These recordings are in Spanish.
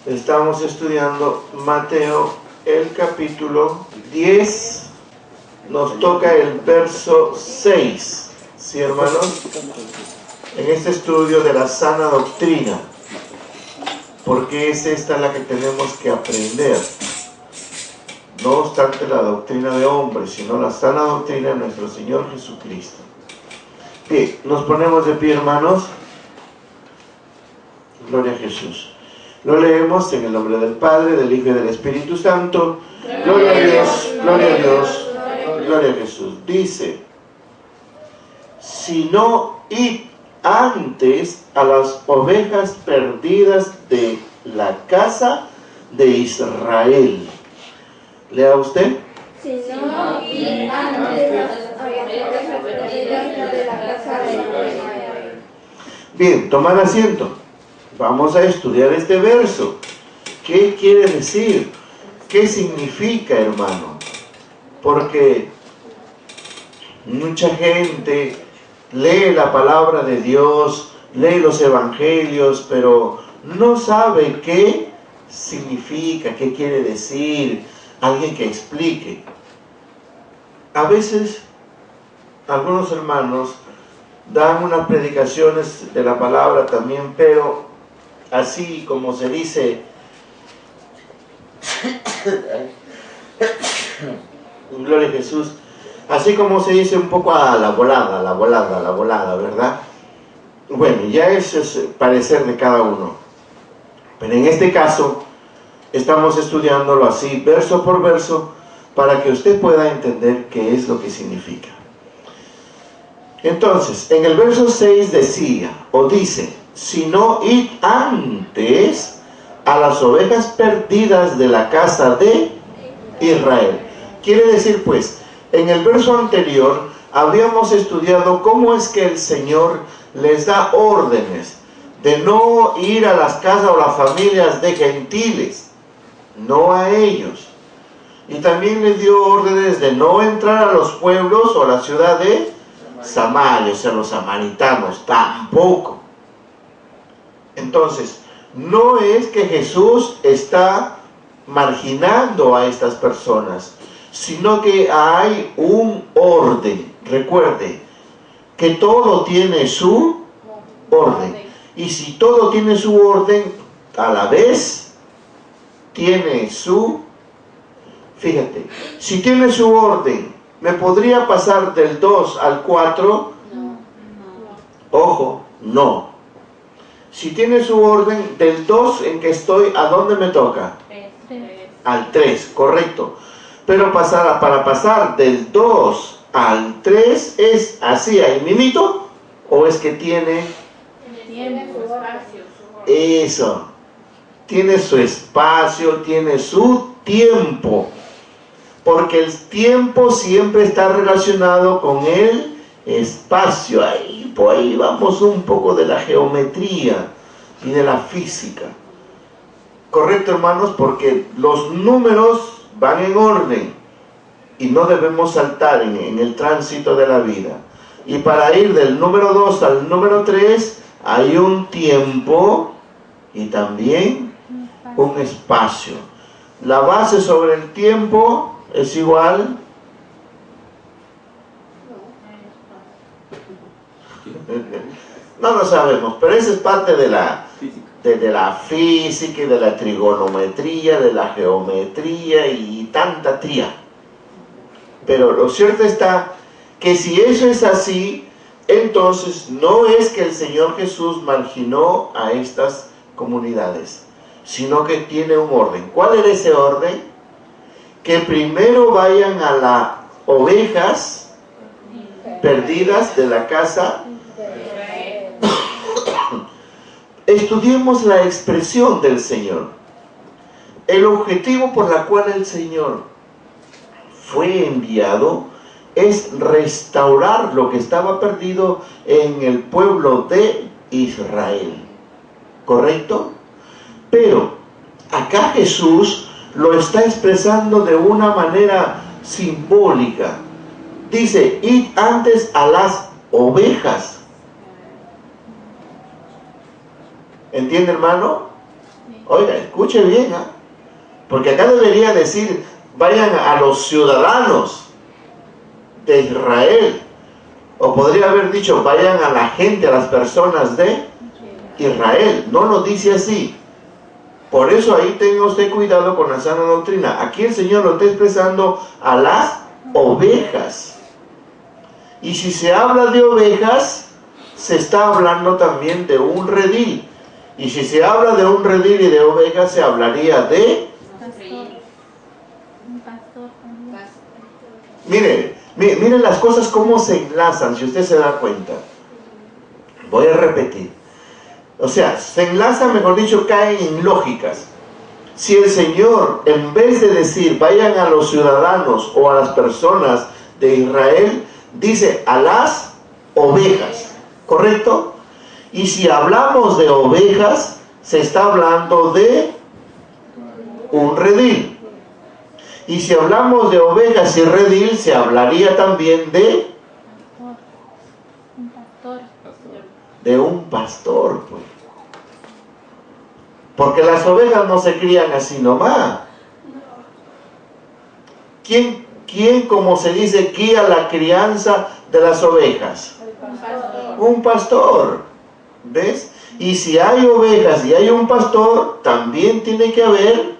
Estamos estudiando Mateo, el capítulo 10. Nos toca el verso 6. ¿Sí, hermanos? En este estudio de la sana doctrina. Porque es esta la que tenemos que aprender. No obstante la doctrina de hombres, sino la sana doctrina de nuestro Señor Jesucristo. Bien, nos ponemos de pie, hermanos. Gloria a Jesús. Lo leemos en el nombre del Padre, del Hijo y del Espíritu Santo. Gloria a Dios, gloria a Dios, gloria a Jesús. Dice: sino id antes a las ovejas perdidas de la casa de Israel. Lea usted. Sino id antes a las ovejas perdidas de la casa de Israel. Bien, tomad asiento. Vamos a estudiar este verso. ¿Qué quiere decir? ¿Qué significa, hermano? Porque mucha gente lee la palabra de Dios, lee los evangelios, pero no sabe qué significa, qué quiere decir. Alguien que explique. A veces algunos hermanos dan unas predicaciones de la palabra también, pero así como se dice, gloria a Jesús, así como se dice un poco a la volada, ¿verdad? Bueno, ya eso es parecer de cada uno. Pero en este caso, estamos estudiándolo así, verso por verso, para que usted pueda entender qué es lo que significa. Entonces, en el verso 6 decía, o dice, sino id antes a las ovejas perdidas de la casa de Israel. Quiere decir pues, en el verso anterior habíamos estudiado cómo es que el Señor les da órdenes de no ir a las casas o las familias de gentiles, no a ellos. Y también les dio órdenes de no entrar a los pueblos o a la ciudad de Samaria, o sea, los samaritanos, tampoco. Entonces, no es que Jesús está marginando a estas personas, sino que hay un orden. Recuerde que todo tiene su orden. Y si todo tiene su orden, a la vez tiene su... Fíjate, si tiene su orden, ¿me podría pasar del 2 al 4? Ojo, no. Si tiene su orden, del 2 en que estoy, ¿a dónde me toca? Al 3, correcto. Pero para pasar del 2 al 3, ¿es así, ahí mimito? ¿O es que tiene? Eso. Tiene su espacio, tiene su tiempo. Porque el tiempo siempre está relacionado con el espacio. Ahí, por ahí vamos un poco de la geometría y de la física. Correcto, hermanos, porque los números van en orden y no debemos saltar en el tránsito de la vida. Y para ir del número 2 al número 3 hay un tiempo y también un espacio. La base sobre el tiempo es igual. No lo sabemos, pero eso es parte de la física y de la trigonometría, de la geometría y tanta tría. Pero lo cierto está que si eso es así, entonces no es que el Señor Jesús marginó a estas comunidades, sino que tiene un orden. ¿Cuál era ese orden? Que primero vayan a las ovejas perdidas de la casa. Estudiemos la expresión del Señor. El objetivo por la cual el Señor fue enviado es restaurar lo que estaba perdido en el pueblo de Israel. ¿Correcto? Pero acá Jesús lo está expresando de una manera simbólica. Dice, id antes a las ovejas. ¿Entiende, hermano? Oiga, escuche bien, ¿eh? Porque acá debería decir, vayan a los ciudadanos de Israel. O podría haber dicho, vayan a la gente, a las personas de Israel. No lo dice así. Por eso ahí tenga usted cuidado con la sana doctrina. Aquí el Señor lo está expresando a las ovejas. Y si se habla de ovejas, se está hablando también de un redil. Y si se habla de un redil y de ovejas, se hablaría de... Miren las cosas cómo se enlazan, si usted se da cuenta. Voy a repetir. O sea, se enlaza, mejor dicho, caen en lógicas. Si el Señor, en vez de decir vayan a los ciudadanos o a las personas de Israel, dice a las ovejas, ¿correcto? Y si hablamos de ovejas, se está hablando de un redil. Y si hablamos de ovejas y redil, se hablaría también de un pastor, pues. Porque las ovejas no se crían así nomás. ¿Quién, como se dice, guía la crianza de las ovejas? Un pastor. ¿Ves? Y si hay ovejas y hay un pastor, también tiene que haber,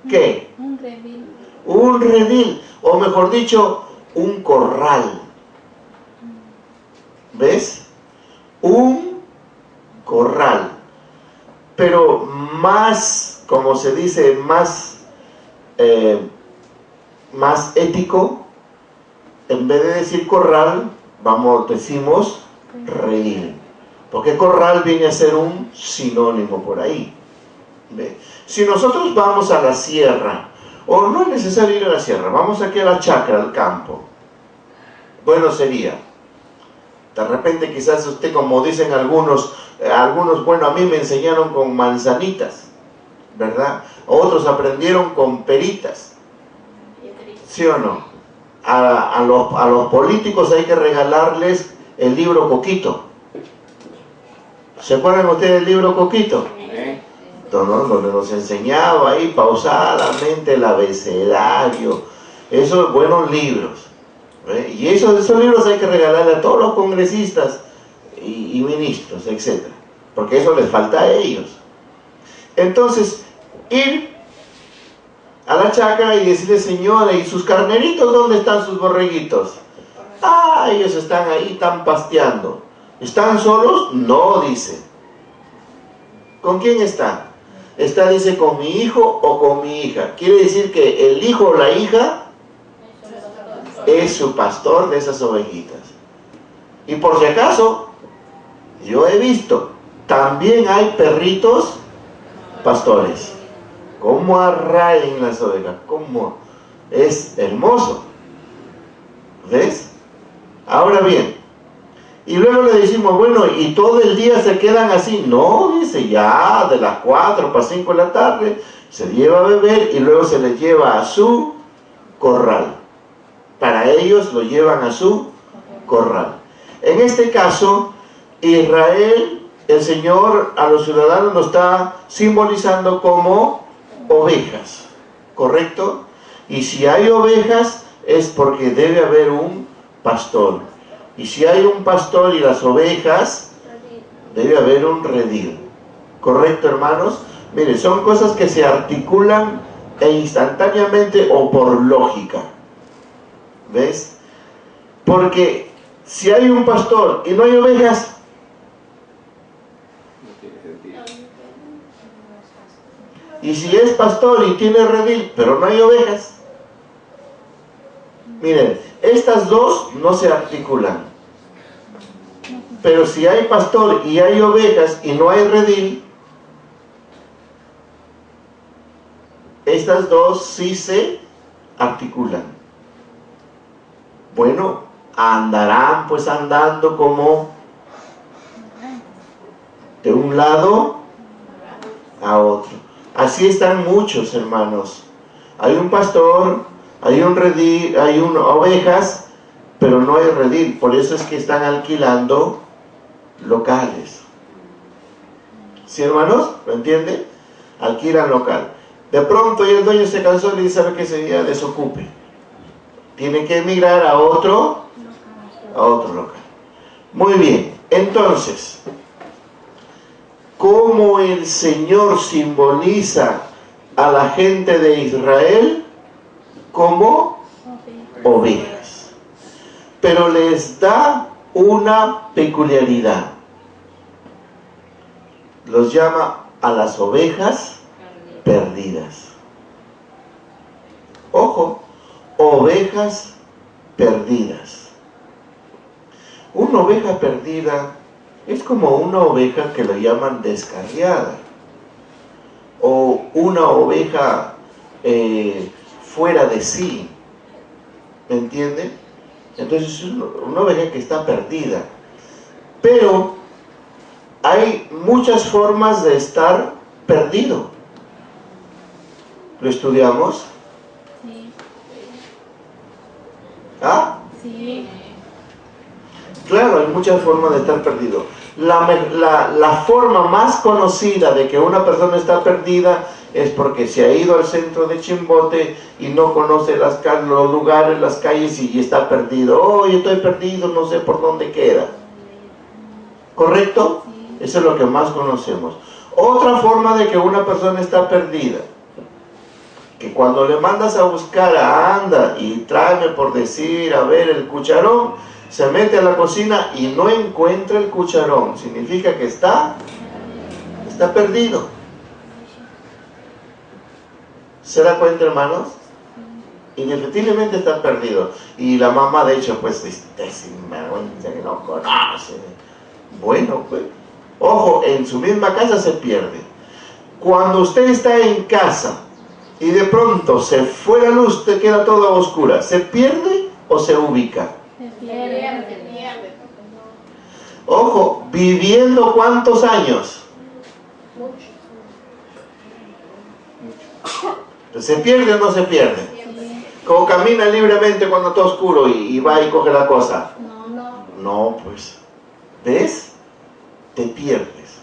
¿qué? Un redil. Un redil, o mejor dicho, un corral. ¿Ves? Un corral. Pero más, como se dice, más ético, en vez de decir corral, decimos redil. Porque corral viene a ser un sinónimo por ahí. ¿Ves? Si nosotros vamos a la sierra, o no es necesario ir a la sierra, vamos aquí a la chacra, al campo. Bueno sería, de repente quizás usted, como dicen algunos, bueno, a mí me enseñaron con manzanitas, ¿verdad? Otros aprendieron con peritas, ¿sí o no? A los políticos hay que regalarles el libro Coquito. ¿Se acuerdan ustedes del libro Coquito? Donde nos enseñaba ahí pausadamente el abecedario, esos buenos libros. Y esos libros hay que regalarle a todos los congresistas y ministros, etc. Porque eso les falta a ellos. Entonces, ir a la chacra y decirle, señora, ¿y sus carneritos dónde están sus borreguitos? Ah, ellos están ahí, están pasteando. ¿Están solos? No, dice. ¿Con quién están? Está, dice, con mi hijo o con mi hija. Quiere decir que el hijo o la hija es su pastor de esas ovejitas. Y por si acaso, yo he visto, también hay perritos pastores. ¿Cómo arraen las ovejas? ¿Cómo? Es hermoso. ¿Ves? Ahora bien, y luego le decimos, bueno, ¿y todo el día se quedan así? No, dice, ya de las 4 para 5 de la tarde se lleva a beber y luego se les lleva a su corral. Para ellos lo llevan a su corral. En este caso, Israel, el Señor a los ciudadanos lo está simbolizando como ovejas, ¿correcto? Y si hay ovejas es porque debe haber un pastor. Y si hay un pastor y las ovejas, debe haber un redil. ¿Correcto, hermanos? Miren, son cosas que se articulan instantáneamente o por lógica. ¿Ves? Porque si hay un pastor y no hay ovejas, y si es pastor y tiene redil, pero no hay ovejas, miren, estas dos no se articulan. Pero si hay pastor y hay ovejas y no hay redil, estas dos sí se articulan. Bueno, andarán pues andando como de un lado a otro. Así están muchos, hermanos. Hay un pastor, hay un redil, hay ovejas, pero no hay redil. Por eso es que están alquilando locales. ¿Sí, hermanos? ¿Lo entienden? alquilan local. De pronto y el dueño se cansó y le dice, ¿sabe qué? Ese día desocupe. Tiene que emigrar a otro local. Muy bien, entonces, ¿cómo el Señor simboliza a la gente de Israel? Como ovejas. Pero les da una peculiaridad. Los llama a las ovejas perdidas. Ojo, ovejas perdidas. Una oveja perdida es como una oveja que lo llaman descarriada, o una oveja fuera de sí, ¿me entienden? Entonces es una oveja que está perdida. Pero hay muchas formas de estar perdido. ¿Lo estudiamos? Sí. ¿Ah? Sí. Claro, hay muchas formas de estar perdido. La forma más conocida de que una persona está perdida es porque se ha ido al centro de Chimbote y no conoce los lugares, las calles y está perdido. Oh, yo estoy perdido, no sé por dónde queda. ¿Correcto? Sí. Eso es lo que más conocemos. Otra forma de que una persona está perdida, que cuando le mandas a buscar anda y tráeme por decir, a ver, el cucharón, se mete a la cocina y no encuentra el cucharón. Significa que está perdido. ¿Se da cuenta, hermanos? Indefectiblemente está perdido. Y la mamá, de hecho, pues, es sinvergüenza que no conoce. Bueno, pues, ojo, en su misma casa se pierde. Cuando usted está en casa y de pronto se fue la luz, te queda todo a oscura, ¿se pierde o se ubica? Se pierde. Ojo, ¿viviendo cuántos años? ¿Se pierde o no se pierde? Sí. Como camina libremente cuando está oscuro y va y coge la cosa. No. No, pues, ¿ves? Te pierdes.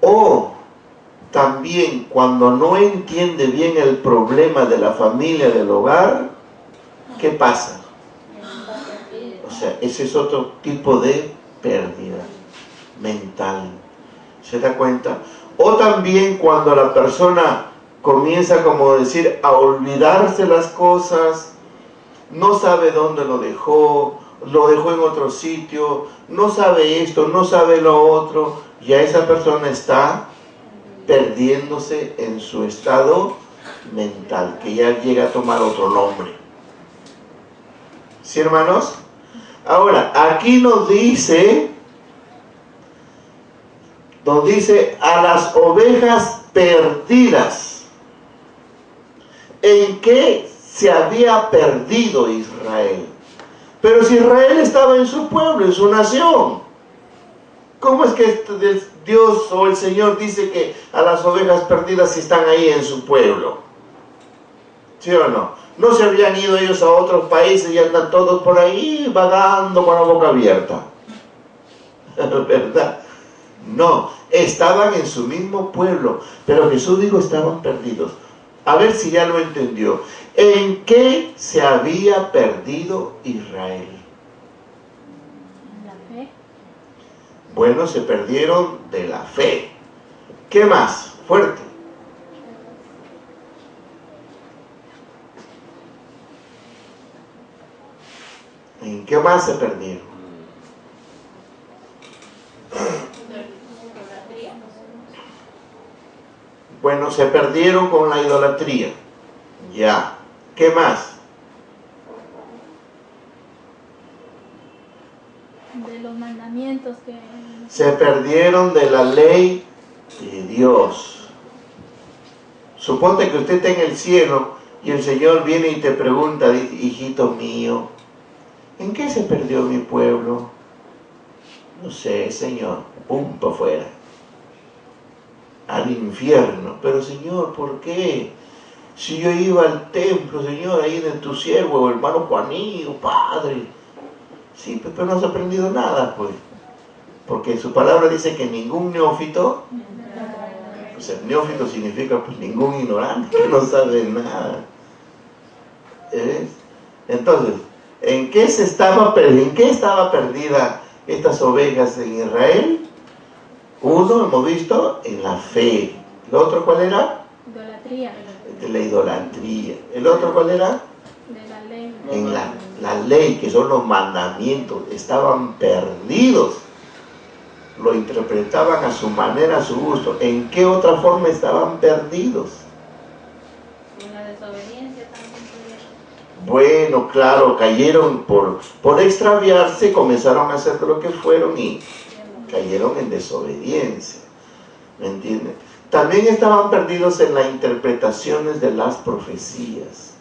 O también cuando no entiende bien el problema de la familia, del hogar, ¿qué pasa? O sea, ese es otro tipo de pérdida mental. ¿Se da cuenta? O también cuando la persona comienza, como decir, a olvidarse las cosas, no sabe dónde lo dejó en otro sitio, no sabe esto, no sabe lo otro, ya esa persona está perdiéndose en su estado mental, que ya llega a tomar otro nombre. ¿Sí, hermanos? Ahora, aquí nos dice a las ovejas perdidas. ¿En qué se había perdido Israel? Pero si Israel estaba en su pueblo, en su nación, ¿cómo es que Dios o el Señor dice que a las ovejas perdidas están ahí en su pueblo? ¿Sí o no? No se habían ido ellos a otros países y andan todos por ahí vagando con la boca abierta. ¿Verdad? No, estaban en su mismo pueblo, pero Jesús dijo estaban perdidos. A ver si ya lo entendió. ¿En qué se había perdido Israel? En la fe. Bueno, se perdieron de la fe. ¿Qué más? Fuerte. ¿En qué más se perdieron? Bueno, se perdieron con la idolatría. Ya. ¿Qué más? De los mandamientos que... Se perdieron de la ley de Dios. Suponte que usted está en el cielo y el Señor viene y te pregunta, dice, hijito mío, ¿en qué se perdió mi pueblo? No sé, Señor, pum, para afuera. Al infierno. Pero Señor, ¿por qué? Si yo iba al templo, Señor, ahí de tu siervo, hermano Juanito, Padre. Sí, pero no has aprendido nada, pues. Porque su palabra dice que ningún neófito O sea, neófito significa pues ningún ignorante que no sabe nada. Entonces, ¿en qué estaba perdida estas ovejas en Israel? Uno, hemos visto, en la fe. ¿El otro cuál era? Idolatría. De la idolatría. ¿El otro cuál era? De la ley. En la ley, que son los mandamientos. Estaban perdidos. Lo interpretaban a su manera, a su gusto. ¿En qué otra forma estaban perdidos? En la desobediencia también pudieron. Bueno, claro, cayeron por extraviarse, comenzaron a hacer lo que fueron y cayeron en desobediencia. ¿Me entienden? También estaban perdidos en las interpretaciones de las profecías.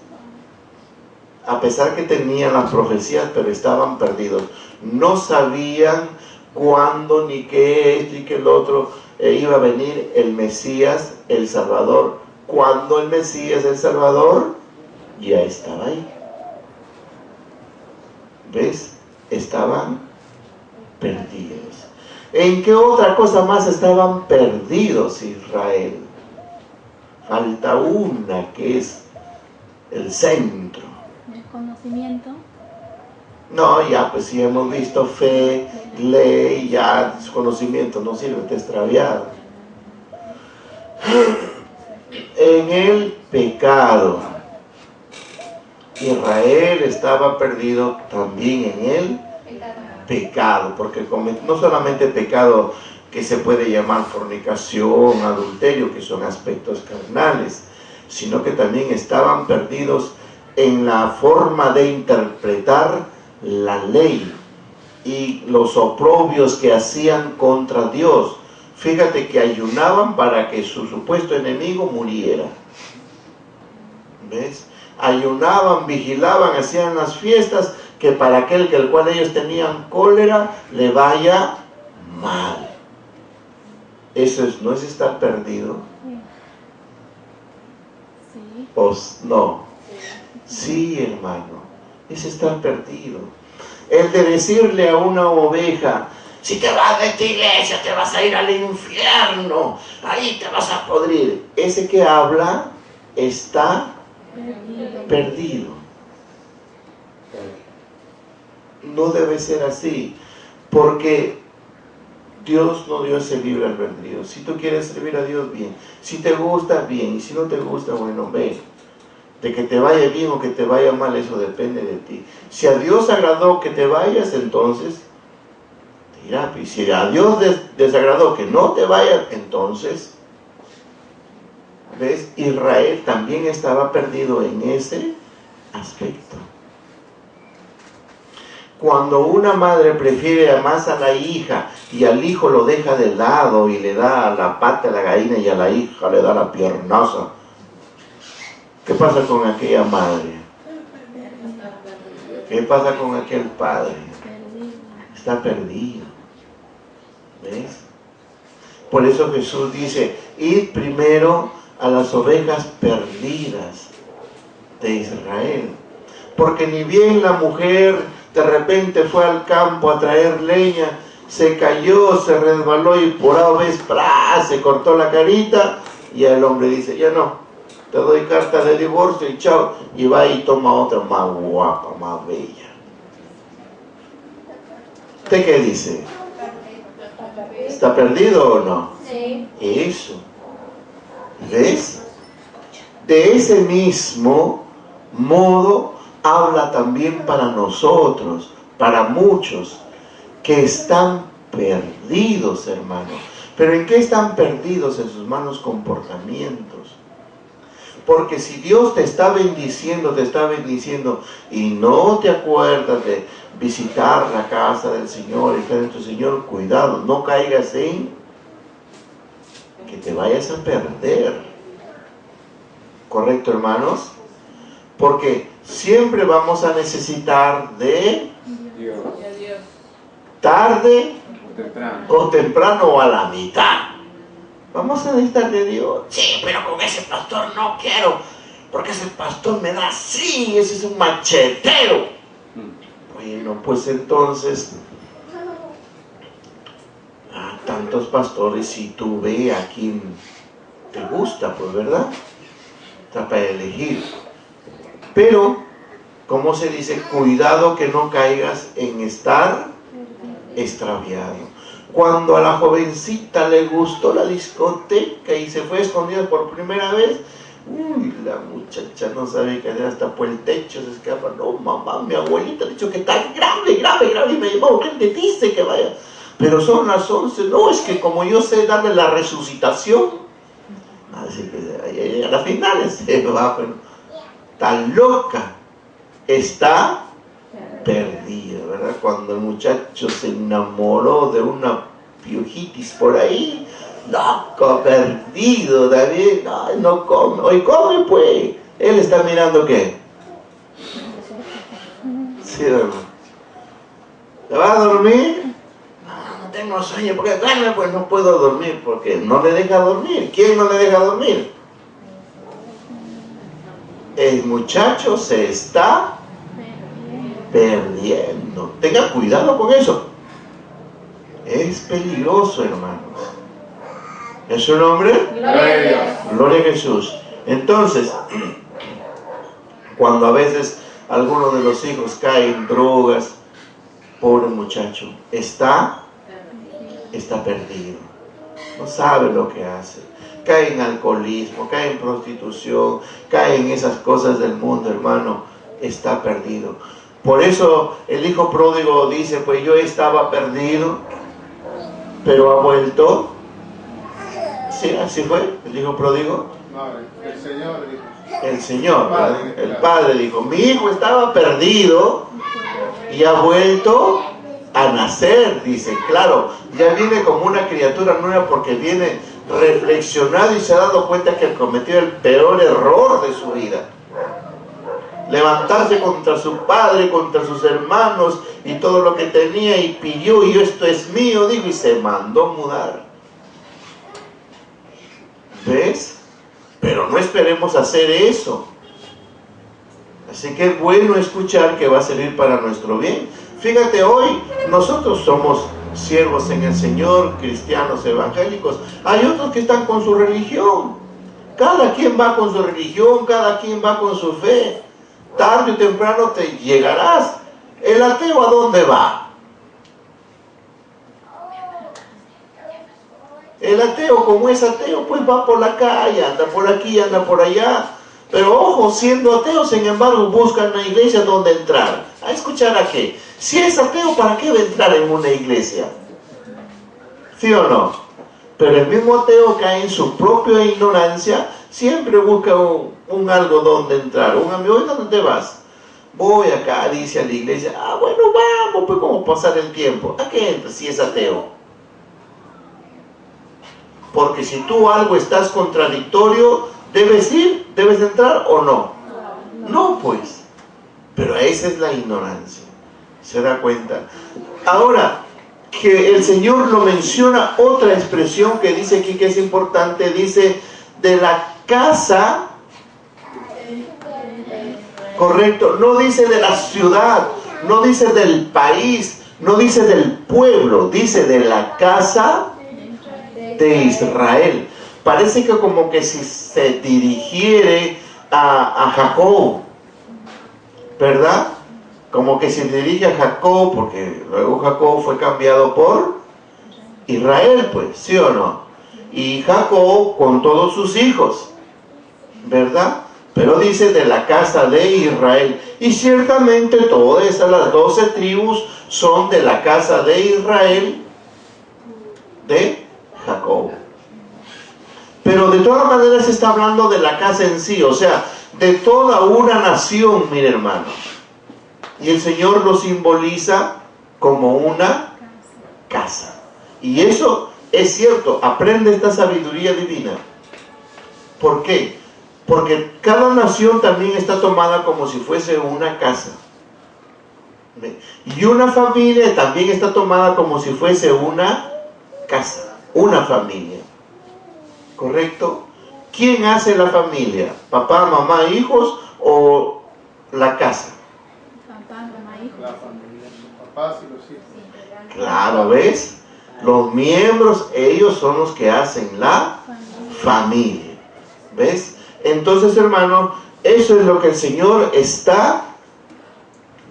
A pesar que tenían las profecías, pero estaban perdidos. No sabían cuándo, ni qué esto y qué el otro iba a venir el Mesías, el Salvador. Cuando el Mesías, el Salvador, ya estaba ahí. ¿Ves? Estaban perdidos. ¿En qué otra cosa más estaban perdidos Israel? Falta una, que es el centro. El conocimiento. No, ya pues si hemos visto fe, ley, ya conocimiento no sirve, está extraviado. En el pecado. Israel estaba perdido también en el pecado, porque no solamente pecado que se puede llamar fornicación, adulterio, que son aspectos carnales, sino que también estaban perdidos en la forma de interpretar la ley y los oprobios que hacían contra Dios. Fíjate que ayunaban para que su supuesto enemigo muriera. ¿Ves? Ayunaban, vigilaban, hacían las fiestas que para aquel que el cual ellos tenían cólera le vaya mal. Eso no es estar perdido. Sí. Pues no. Sí, hermano, es estar perdido. El de decirle a una oveja, si te vas de esta iglesia te vas a ir al infierno, ahí te vas a podrir. Ese que habla está perdido. No debe ser así, porque Dios no dio ese libre albedrío. Si tú quieres servir a Dios, bien. Si te gusta, bien. Y si no te gusta, bueno, ve. De que te vaya bien o que te vaya mal, eso depende de ti. Si a Dios agradó que te vayas, entonces te irá. Y si a Dios desagradó que no te vayas, entonces, ¿ves? Israel también estaba perdido en ese aspecto. Cuando una madre prefiere más a la hija y al hijo lo deja de lado y le da la pata a la gallina y a la hija le da la piernaza, ¿qué pasa con aquella madre? ¿Qué pasa con aquel padre? Está perdido. ¿Ves? Por eso Jesús dice, id primero a las ovejas perdidas de Israel. Porque ni bien la mujer de repente fue al campo a traer leña, se cayó, se resbaló y por a vez se cortó la carita, y el hombre dice, ya no, te doy carta de divorcio y chao, y va y toma otra más guapa, más bella. ¿Usted qué dice? ¿Está perdido o no? Sí. Eso. ¿Ves? De ese mismo modo habla también para nosotros, para muchos que están perdidos, hermano. ¿Pero en qué están perdidos? En sus malos comportamientos. Porque si Dios te está bendiciendo y no te acuerdas de visitar la casa del Señor y estar en tu Señor, cuidado, no caigas en que te vayas a perder. ¿Correcto, hermanos? Porque siempre vamos a necesitar de Dios. tarde Temprano. o temprano o a la mitad. Vamos a necesitar de Dios. Sí, pero con ese pastor no quiero, porque ese pastor me da así, ese es un machetero. Bueno, pues entonces, tantos pastores, y tú ve a quién te gusta, pues, ¿verdad? Está para elegir. Pero, ¿cómo se dice? Cuidado que no caigas en estar extraviado. Cuando a la jovencita le gustó la discoteca y se fue escondida por primera vez, uy, la muchacha no sabe que hasta por el techo se escapa. No, mamá, mi abuelita ha dicho que está grave, y me dijo, ¿qué te dice que vaya? Pero son las 11. No, es que como yo sé darle la resucitación, así que a las finales se va, bueno, está loca, está perdida, ¿verdad? Cuando el muchacho se enamoró de una piojitis por ahí, loco, perdido, David, no come, hoy come pues, él está mirando ¿qué? Sí, hermano. ¿Se va a dormir? No tengo sueño, porque duerme, pues no puedo dormir, porque no le deja dormir. ¿Quién no le deja dormir? El muchacho se está perdiendo. Tenga cuidado con eso. Es peligroso, hermanos. ¿Es su nombre? Gloria a Dios. Gloria a Jesús. Entonces, cuando a veces alguno de los hijos cae en drogas, pobre muchacho, está perdido. No sabe lo que hace. Cae en alcoholismo, cae en prostitución, cae en esas cosas del mundo, hermano. Está perdido. Por eso el hijo pródigo dice, pues yo estaba perdido, pero ha vuelto. ¿Sí? ¿Así fue el hijo pródigo? No, el Señor dijo. El Señor, ¿verdad? El Padre dijo, mi hijo estaba perdido y ha vuelto a nacer, dice. Claro, ya viene como una criatura nueva porque viene reflexionado y se ha dado cuenta que cometió el peor error de su vida. Levantarse contra su padre, contra sus hermanos y todo lo que tenía, y pidió, y esto es mío, dijo, y se mandó mudar. ¿Ves? Pero no esperemos hacer eso. Así que es bueno escuchar que va a servir para nuestro bien. Fíjate, hoy nosotros somos siervos en el Señor, cristianos evangélicos. Hay otros que están con su religión. Cada quien va con su religión, cada quien va con su fe. Tarde o temprano te llegarás. ¿El ateo a dónde va? El ateo, como es ateo, pues va por la calle, anda por aquí, anda por allá. Pero ojo, siendo ateo, sin embargo, buscan una iglesia donde entrar. ¿A escuchar a qué? Si es ateo, ¿para qué va a entrar en una iglesia? ¿Sí o no? Pero el mismo ateo cae en su propia ignorancia, siempre busca un algo donde entrar. Un amigo, ¿dónde te vas? Voy acá, dice a la iglesia. Ah, bueno, vamos, pues ¿cómo pasar el tiempo? ¿A qué entras si es ateo? Porque si tú algo estás contradictorio, ¿debes ir? ¿Debes entrar o no? No, pues. Pero esa es la ignorancia. ¿Se da cuenta? Ahora, que el Señor lo menciona, otra expresión que dice aquí que es importante, dice, de la casa, correcto, no dice de la ciudad, no dice del país, no dice del pueblo, dice de la casa de Israel. Parece que como que si se dirigiere a Jacob, ¿verdad? Como que se dirige a Jacob, porque luego Jacob fue cambiado por Israel, pues, ¿sí o no? Y Jacob con todos sus hijos, ¿verdad? Pero dice de la casa de Israel. Y ciertamente todas esas, las 12 tribus, son de la casa de Israel, de Jacob. Pero de todas maneras se está hablando de la casa en sí, o sea, de toda una nación, mire hermano. Y el Señor lo simboliza como una casa. Y eso es cierto, aprende esta sabiduría divina. ¿Por qué? Porque cada nación también está tomada como si fuese una casa. Y una familia también está tomada como si fuese una casa, una familia. ¿Correcto? ¿Quién hace la familia? ¿Papá, mamá, hijos o la casa? Papá, mamá, hijos. La familia, los papás y los hijos. Claro, ¿ves? Los miembros, ellos son los que hacen la familia. ¿Ves? Entonces, hermano, eso es lo que el Señor está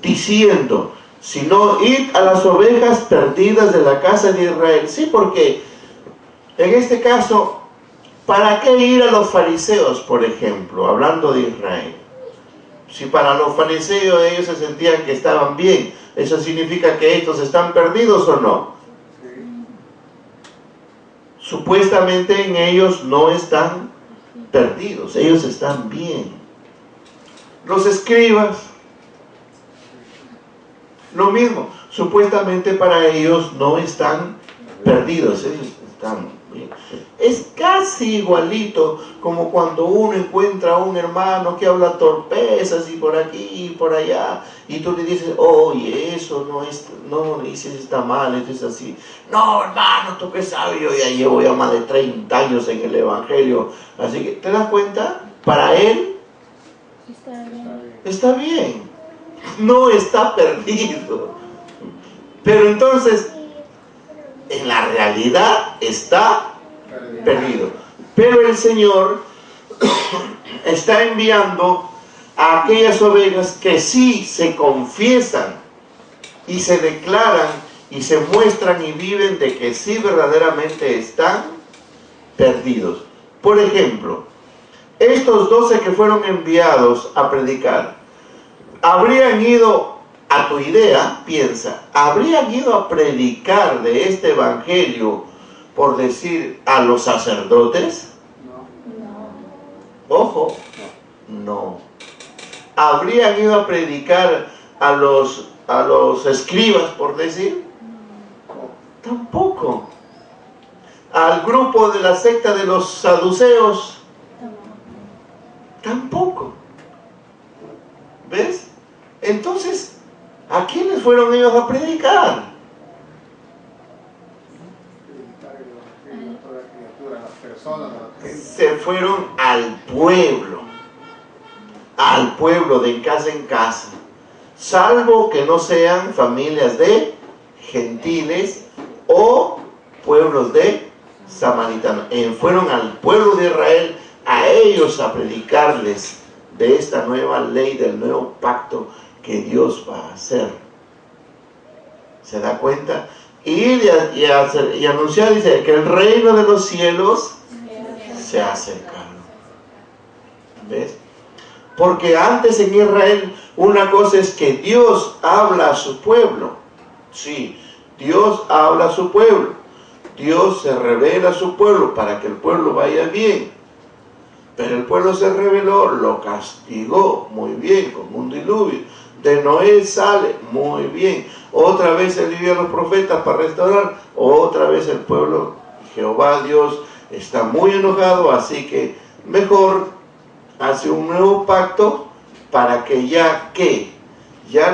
diciendo. Si no, id a las ovejas perdidas de la casa de Israel. Sí, porque en este caso, ¿para qué ir a los fariseos, por ejemplo, hablando de Israel? Si para los fariseos ellos se sentían que estaban bien, ¿eso significa que estos están perdidos o no? Supuestamente en ellos no están perdidos, ellos están bien. Los escribas, lo mismo, supuestamente para ellos no están perdidos, ellos están bien. Es casi igualito como cuando uno encuentra a un hermano que habla torpezas y por aquí y por allá, y tú le dices, oye, eso no dices, está mal, esto es así. No, hermano, tú qué sabes, yo ya llevo ya más de 30 años en el Evangelio. Así que, ¿te das cuenta? Para él está bien, no está perdido. Pero entonces, en la realidad está perdido. Pero el Señor está enviando a aquellas ovejas que sí se confiesan y se declaran y se muestran y viven de que sí verdaderamente están perdidos. Por ejemplo, estos 12 que fueron enviados a predicar, habrían ido, a tu idea, piensa, habrían ido a predicar de este evangelio, por decir, a los sacerdotes. Ojo, no. ¿Habrían ido a predicar a los escribas, por decir? Tampoco. ¿Al grupo de la secta de los saduceos? Tampoco. ¿Ves? Entonces, ¿a quiénes fueron ellos a predicar? Se fueron al pueblo de casa en casa, salvo que no sean familias de gentiles o pueblos de samaritanos. Fueron al pueblo de Israel, a ellos a predicarles de esta nueva ley, del nuevo pacto que Dios va a hacer. ¿Se da cuenta? Y anunciar, dice, que el reino de los cielos se ha acercado. ¿Ves? Porque antes en Israel, una cosa es que Dios habla a su pueblo. Sí, Dios habla a su pueblo. Dios se revela a su pueblo para que el pueblo vaya bien. Pero el pueblo se rebeló, lo castigó muy bien con un diluvio. De Noé sale muy bien. Otra vez se envió a los profetas para restaurar. Otra vez el pueblo, Jehová Dios, está muy enojado. Así que mejor hace un nuevo pacto para que ya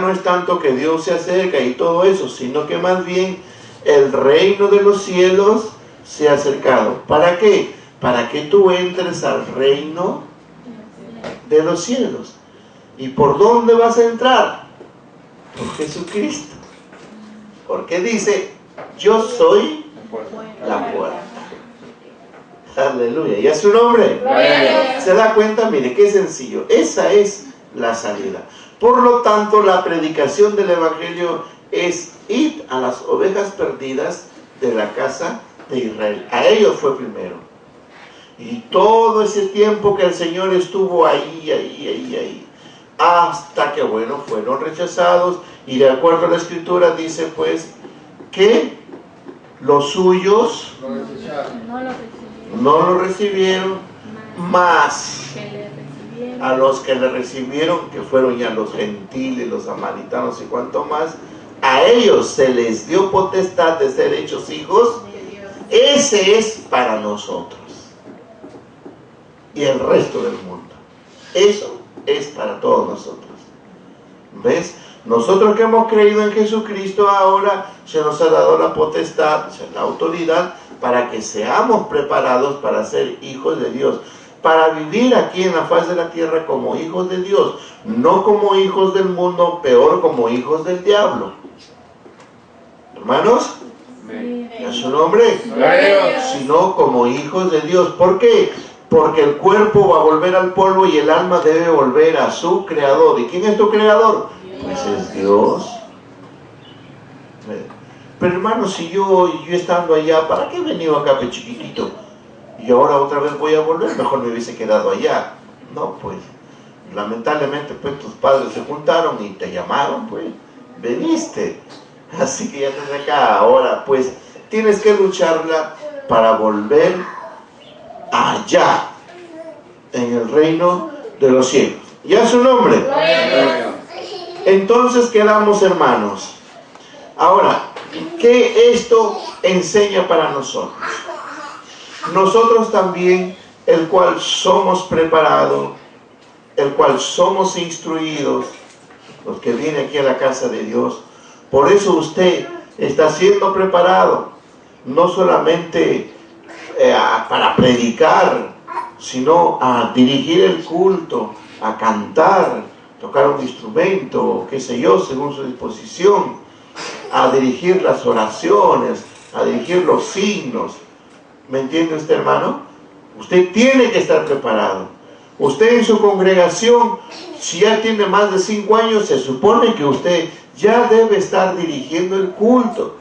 no es tanto que Dios se acerca y todo eso, sino que más bien el reino de los cielos se ha acercado. ¿Para qué? Para que tú entres al reino de los cielos. ¿Y por dónde vas a entrar? Por Jesucristo. Porque dice, yo soy la puerta. Aleluya. ¿Y a su nombre? ¿Se da cuenta? Mire, qué sencillo. Esa es la salida. Por lo tanto, la predicación del Evangelio es ir a las ovejas perdidas de la casa de Israel. A ellos fue primero. Y todo ese tiempo que el Señor estuvo ahí, hasta que, bueno, fueron rechazados. Y de acuerdo a la Escritura dice, pues, que los suyos no lo recibieron, más a los que le recibieron, que fueron ya los gentiles, los samaritanos y cuanto más, a ellos se les dio potestad de ser hechos hijos. Ese es para nosotros y el resto del mundo. Eso es para todos nosotros. ¿Ves? Nosotros que hemos creído en Jesucristo, ahora se nos ha dado la potestad, la autoridad, para que seamos preparados para ser hijos de Dios, para vivir aquí en la faz de la tierra como hijos de Dios, no como hijos del mundo, peor como hijos del diablo. Hermanos, ¿y a su nombre? Sino como hijos de Dios. ¿Por qué? porque el cuerpo va a volver al polvo y el alma debe volver a su creador. ¿Y quién es tu creador? Pues es Dios. Pero hermano, si yo estando allá, ¿para qué he venido acá, pe chiquitito? Y ahora otra vez voy a volver, mejor me hubiese quedado allá. No, pues, lamentablemente, pues tus padres se juntaron y te llamaron, pues, veniste. Así que ya estás acá. Ahora, pues, tienes que lucharla para volver allá, en el reino de los cielos. ¿Ya su nombre? Entonces quedamos hermanos. Ahora, ¿qué esto enseña para nosotros? Nosotros también, el cual somos preparados, el cual somos instruidos, los que vienen aquí a la casa de Dios. Por eso usted está siendo preparado, no solamente para predicar, sino a dirigir el culto, a cantar, tocar un instrumento, qué sé yo, según su disposición, a dirigir las oraciones, a dirigir los signos. ¿Me entiende usted, hermano? Usted tiene que estar preparado. Usted en su congregación, si ya tiene más de 5 años, se supone que usted ya debe estar dirigiendo el culto,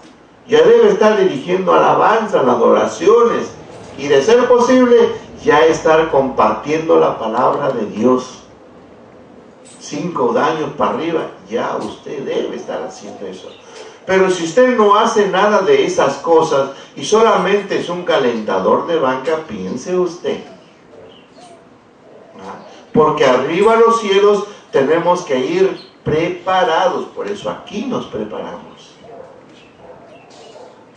ya debe estar dirigiendo alabanza, las adoraciones, y de ser posible, ya estar compartiendo la palabra de Dios. 5 años para arriba, ya usted debe estar haciendo eso. Pero si usted no hace nada de esas cosas y solamente es un calentador de banca, piense usted. Porque arriba a los cielos tenemos que ir preparados. Por eso aquí nos preparamos.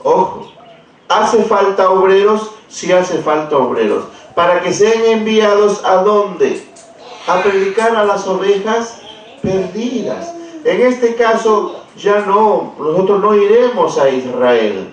Ojo, ¿hace falta obreros? Sí hace falta obreros. Para que sean enviados ¿a dónde? A predicar a las ovejas perdidas. En este caso, ya no, nosotros no iremos a Israel,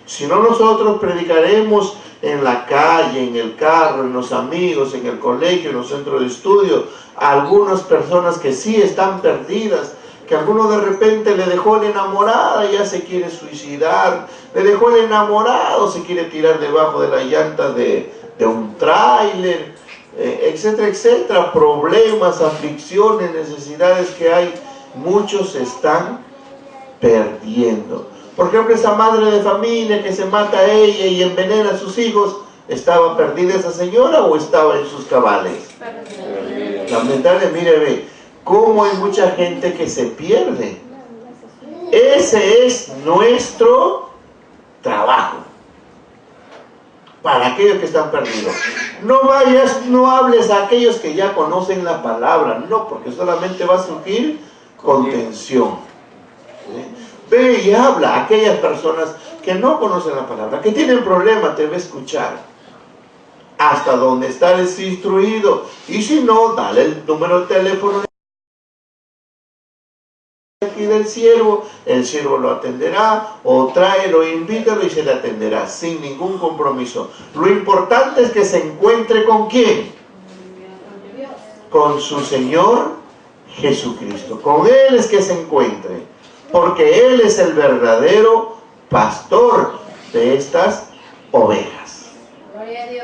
sino nosotros predicaremos en la calle, en el carro, en los amigos, en el colegio, en los centros de estudio, a algunas personas que sí están perdidas, que alguno de repente le dejó la enamorada y ya se quiere suicidar, le dejó el enamorado, se quiere tirar debajo de la llanta de un tráiler, etcétera, etcétera, problemas, aflicciones, necesidades que hay. Muchos se están perdiendo. Por ejemplo, esa madre de familia que se mata a ella y envenena a sus hijos, ¿estaba perdida esa señora o estaba en sus cabales? Lamentablemente, mire, ve, cómo hay mucha gente que se pierde. Ese es nuestro trabajo. Para aquellos que están perdidos. No vayas, no hables a aquellos que ya conocen la palabra, no, porque solamente va a surgir contención. Ve y habla a aquellas personas que no conocen la palabra, que tienen problemas, te va a escuchar. Hasta donde está instruido. Y si no, dale el número de teléfono aquí del siervo, el siervo lo atenderá, o tráelo, invítalo y se le atenderá, sin ningún compromiso. Lo importante es que se encuentre ¿con quién? Con su Señor Jesucristo. Con Él es que se encuentre, porque Él es el verdadero pastor de estas ovejas.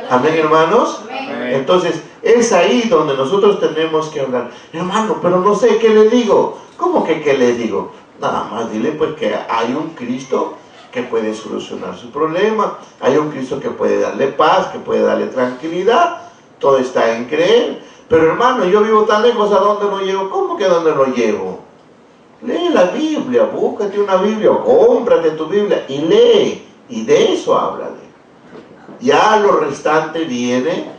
Amén, hermanos. Entonces, es ahí donde nosotros tenemos que hablar. Hermano, pero no sé qué le digo. ¿Cómo que qué le digo? Nada más dile pues que hay un Cristo que puede solucionar su problema. Hay un Cristo que puede darle paz, que puede darle tranquilidad. Todo está en creer. Pero hermano, yo vivo tan lejos, ¿a dónde lo llevo? ¿Cómo que a dónde lo llevo? Lee la Biblia, búscate una Biblia, o cómprate tu Biblia y lee. Y de eso háblale. Ya lo restante viene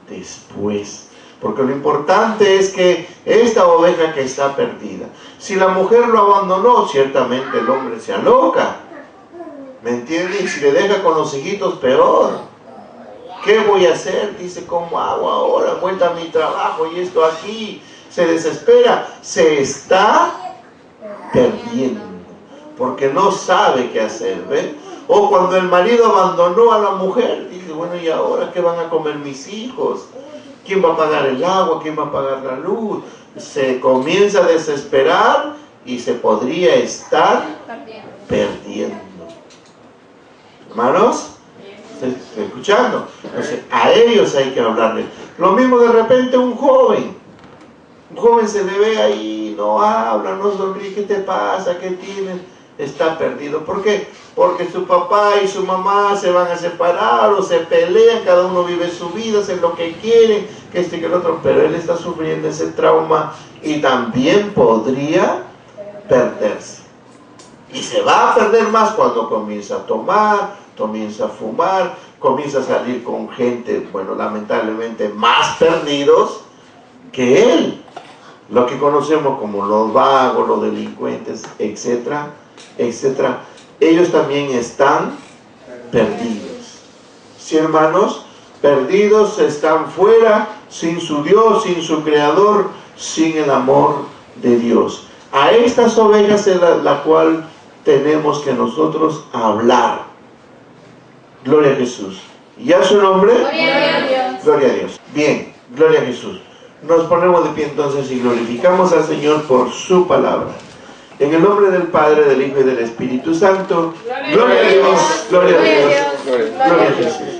después. Porque lo importante es que esta oveja que está perdida, si la mujer lo abandonó, ciertamente el hombre se aloca. ¿Me entiendes? Y si le deja con los hijitos, peor. ¿Qué voy a hacer? Dice, ¿cómo hago ahora? Vuelta a mi trabajo y esto aquí. Se desespera. Se está perdiendo. Porque no sabe qué hacer, ¿ven? O cuando el marido abandonó a la mujer, dice, bueno, ¿y ahora qué van a comer mis hijos? ¿Quién va a pagar el agua? ¿Quién va a pagar la luz? Se comienza a desesperar y se podría estar perdiendo. Hermanos, ¿Está escuchando? Entonces, a ellos hay que hablarles. Lo mismo de repente un joven. Un joven se le ve ahí, no habla, no sonríe. ¿Qué te pasa? ¿Qué tienes? Está perdido. ¿Por qué? Porque su papá y su mamá se van a separar o se pelean, cada uno vive su vida, hacen lo que quieren, que este y que el otro, pero él está sufriendo ese trauma y también podría perderse. Y se va a perder más cuando comienza a tomar, comienza a fumar, comienza a salir con gente, bueno, lamentablemente más perdidos que él. Lo que conocemos como los vagos, los delincuentes, etcétera, etcétera. Ellos también están perdidos. ¿Sí, hermanos? Perdidos, están fuera, sin su Dios, sin su Creador, sin el amor de Dios. A estas ovejas es la cual tenemos que nosotros hablar. Gloria a Jesús. ¿Y a su nombre? Gloria a Dios. Gloria a Dios. Bien, gloria a Jesús. Nos ponemos de pie entonces y glorificamos al Señor por su palabra. En el nombre del Padre, del Hijo y del Espíritu Santo. Gloria a Dios. Gloria a Dios. Gloria a Jesús.